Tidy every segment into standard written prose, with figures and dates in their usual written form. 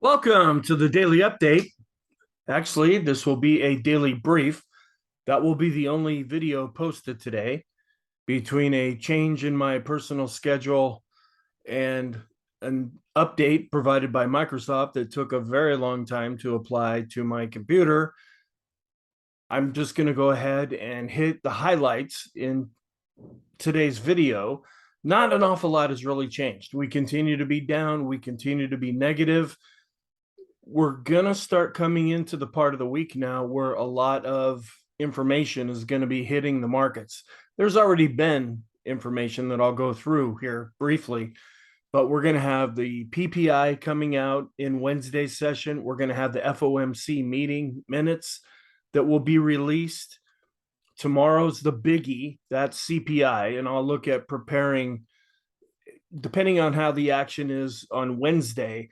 Welcome to the daily update. Actually, this will be a daily brief. That will be the only video posted today between a change in my personal schedule and an update provided by Microsoft that took a very long time to apply to my computer. I'm just going to go ahead and hit the highlights in today's video. Not an awful lot has really changed. We continue to be down. We continue to be negative. We're going to start coming into the part of the week now where a lot of information is going to be hitting the markets. There's already been information that I'll go through here briefly, but we're going to have the PPI coming out in Wednesday's session. We're going to have the FOMC meeting minutes that will be released. Tomorrow's the biggie, that's CPI, and I'll look at preparing, depending on how the action is on Wednesday,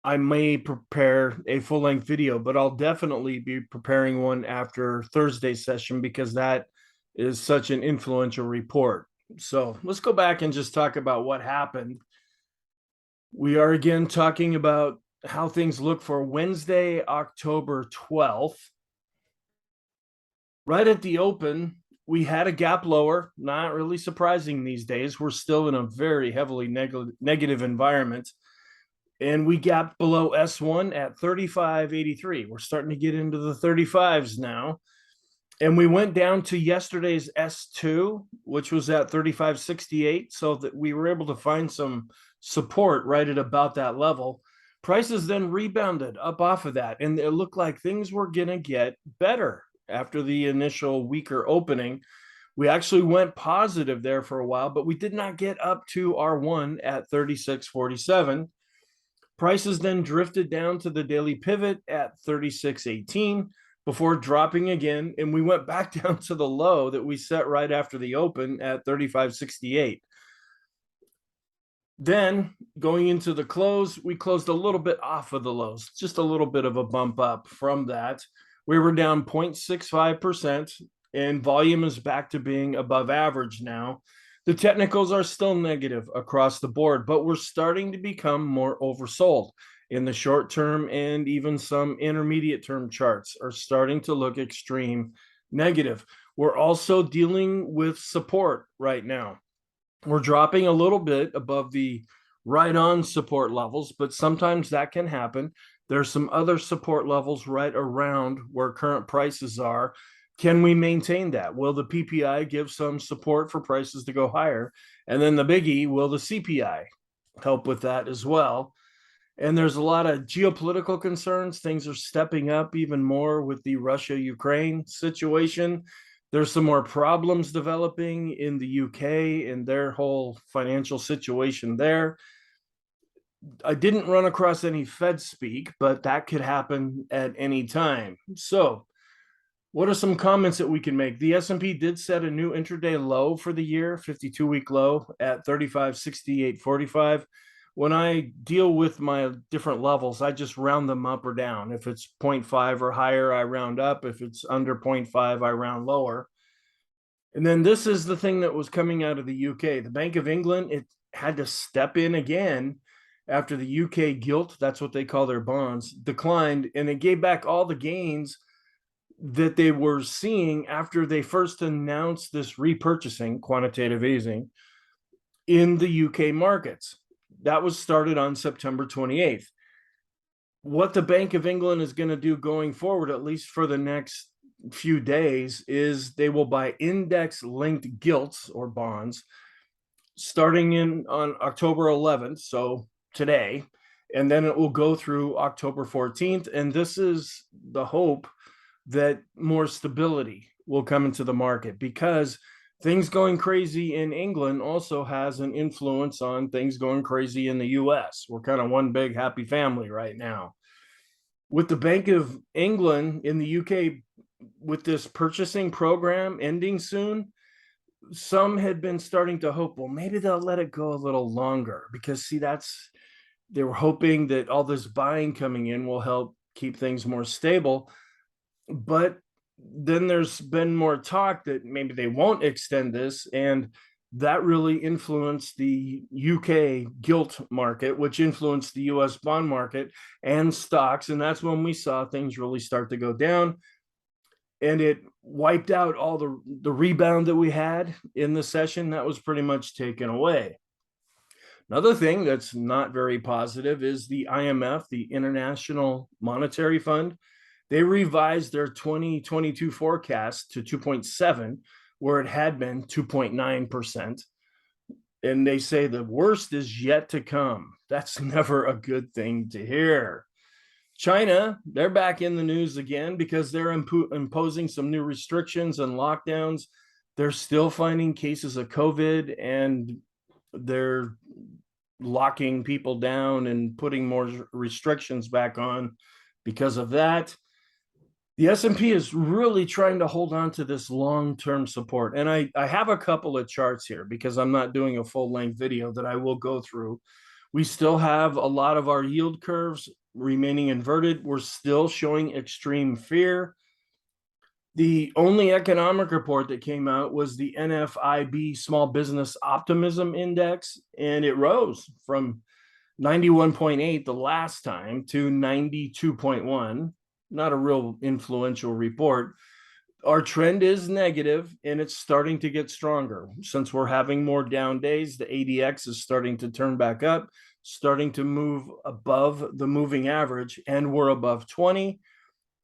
I may prepare a full-length video, but I'll definitely be preparing one after Thursday's session because that is such an influential report. So let's go back and just talk about what happened. We are again talking about how things look for Wednesday, October 12th. Right at the open, we had a gap lower, not really surprising these days. We're still in a very heavily negative environment. And we gapped below S1 at 35.83. We're starting to get into the 35s now. And we went down to yesterday's S2, which was at 35.68, so that we were able to find some support right at about that level. Prices then rebounded up off of that, and it looked like things were going to get better after the initial weaker opening. We actually went positive there for a while, but we did not get up to R1 at 36.47. Prices then drifted down to the daily pivot at 36.18 before dropping again, and we went back down to the low that we set right after the open at 35.68. Then going into the close, we closed a little bit off of the lows, just a little bit of a bump up from that. We were down 0.65%, and volume is back to being above average now. The technicals are still negative across the board, but we're starting to become more oversold in the short term, and even some intermediate term charts are starting to look extreme negative. We're also dealing with support right now. We're dropping a little bit above the right on support levels, but sometimes that can happen. There's some other support levels right around where current prices are. Can we maintain that? Will the PPI give some support for prices to go higher? And then the biggie, will the CPI help with that as well? And there's a lot of geopolitical concerns. Things are stepping up even more with the Russia-Ukraine situation. There's some more problems developing in the UK and their whole financial situation there. I didn't run across any Fed speak, but that could happen at any time. So what are some comments that we can make? The S&P did set a new intraday low for the year, 52-week low at 35.6845. When I deal with my different levels, I just round them up or down. If it's 0.5 or higher, I round up. If it's under 0.5, I round lower. And then this is the thing that was coming out of the UK. The Bank of England, it had to step in again after the UK gilt, that's what they call their bonds, declined, and it gave back all the gains that they were seeing after they first announced this repurchasing, quantitative easing, in the UK markets. That was started on September 28th. What the Bank of England is going to do going forward, at least for the next few days, is they will buy index-linked gilts or bonds starting on October 11th, so today, and then it will go through October 14th. And this is the hope that more stability will come into the market, because things going crazy in England also has an influence on things going crazy in the US. We're kind of one big happy family right now. With the Bank of England in the UK, with this purchasing program ending soon, some had been starting to hope, well, maybe they'll let it go a little longer, because see, they were hoping that all this buying coming in will help keep things more stable. But then there's been more talk that maybe they won't extend this, and That really influenced the UK gilt market, which influenced the US bond market and stocks. And that's when we saw things really start to go down. And it wiped out all the rebound that we had in the session. That was pretty much taken away. Another thing that's not very positive is the IMF, the International Monetary Fund. They revised their 2022 forecast to 2.7, where it had been 2.9%. And they say the worst is yet to come. That's never a good thing to hear. China, they're back in the news again because they're imposing some new restrictions and lockdowns. They're still finding cases of COVID, and they're locking people down and putting more restrictions back on because of that. The S&P is really trying to hold on to this long-term support. And I have a couple of charts here because I'm not doing a full-length video that I will go through. We still have a lot of our yield curves remaining inverted. We're still showing extreme fear. The only economic report that came out was the NFIB Small Business Optimism Index, and it rose from 91.8 the last time to 92.1. Not a real influential report. Our trend is negative, and it's starting to get stronger. Since we're having more down days, the ADX is starting to turn back up, starting to move above the moving average, and we're above 20.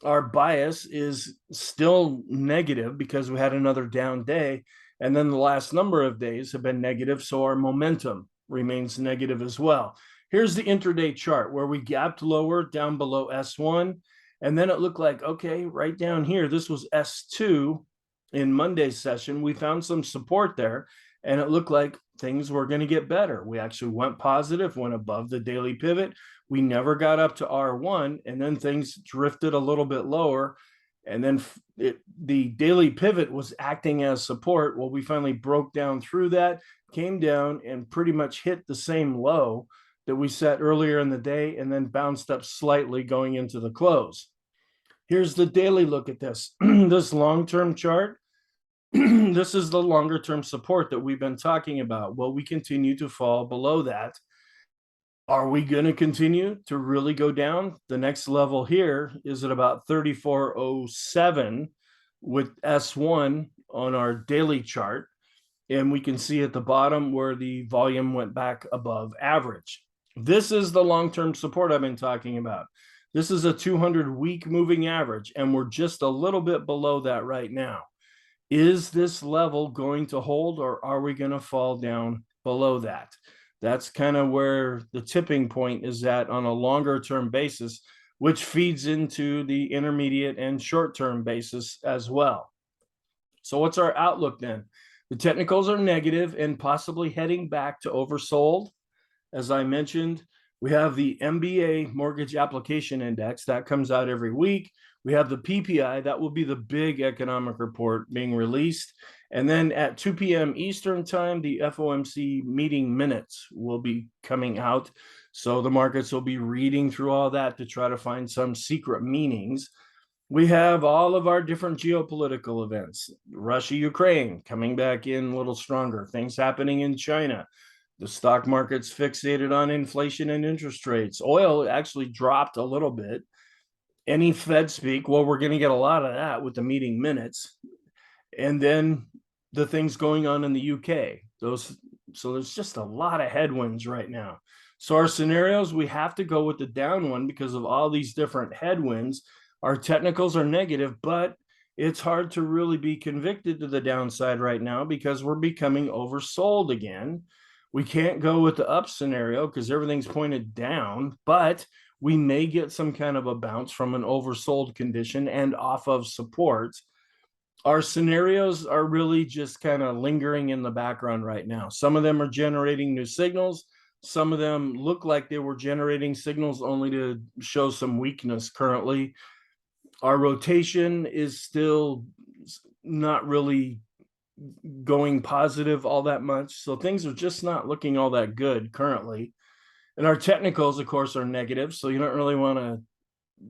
Our bias is still negative because we had another down day, and then the last number of days have been negative, so our momentum remains negative as well. Here's the intraday chart where we gapped lower down below S1, and then it looked like, okay, right down here, this was S2 in Monday's session. We found some support there, and it looked like things were going to get better. We actually went positive, went above the daily pivot. We never got up to R1, and then things drifted a little bit lower. And then the daily pivot was acting as support. Well, we finally broke down through that, came down, and pretty much hit the same low that we set earlier in the day, and then bounced up slightly going into the close. Here's the daily look at this. This long-term chart. This is the longer-term support that we've been talking about. Well, we continue to fall below that. Are we going to continue to really go down? The next level here is at about 3407 with S1 on our daily chart. And we can see at the bottom where the volume went back above average. This is the long-term support I've been talking about. This is a 200-week moving average, and we're just a little bit below that right now. Is this level going to hold, or are we going to fall down below that? That's kind of where the tipping point is at on a longer term basis, which feeds into the intermediate and short term basis as well. So what's our outlook then? The technicals are negative and possibly heading back to oversold. As I mentioned, we have the MBA Mortgage Application Index that comes out every week. We have the PPI, that will be the big economic report being released. And then at 2 p.m. Eastern time, the FOMC meeting minutes will be coming out. So the markets will be reading through all that to try to find some secret meanings. We have all of our different geopolitical events. Russia, Ukraine coming back in a little stronger. Things happening in China. The stock market's fixated on inflation and interest rates. Oil actually dropped a little bit. Any Fed speak, well, we're going to get a lot of that with the meeting minutes. And then the things going on in the UK. So there's just a lot of headwinds right now. So our scenarios, we have to go with the down one because of all these different headwinds. Our technicals are negative, but it's hard to really be convicted to the downside right now because we're becoming oversold again. We can't go with the up scenario because everything's pointed down, but we may get some kind of a bounce from an oversold condition and off of support. Our scenarios are really just kind of lingering in the background right now. Some of them are generating new signals. Some of them look like they were generating signals only to show some weakness currently. Our rotation is still not really going positive all that much. So things are just not looking all that good currently. And our technicals, of course, are negative. So you don't really want to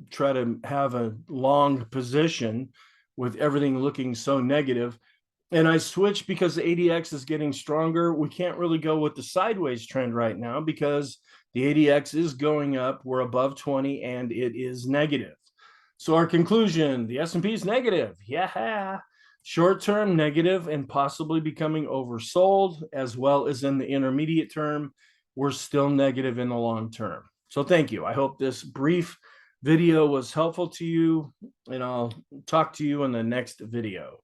try to have a long position with everything looking so negative. And I switched because the ADX is getting stronger. We can't really go with the sideways trend right now because the ADX is going up. We're above 20 and it is negative. So our conclusion, the S&P is negative. Yeah. Short-term negative and possibly becoming oversold, as well as in the intermediate term, we're still negative in the long term. So thank you. I hope this brief video was helpful to you, and I'll talk to you in the next video.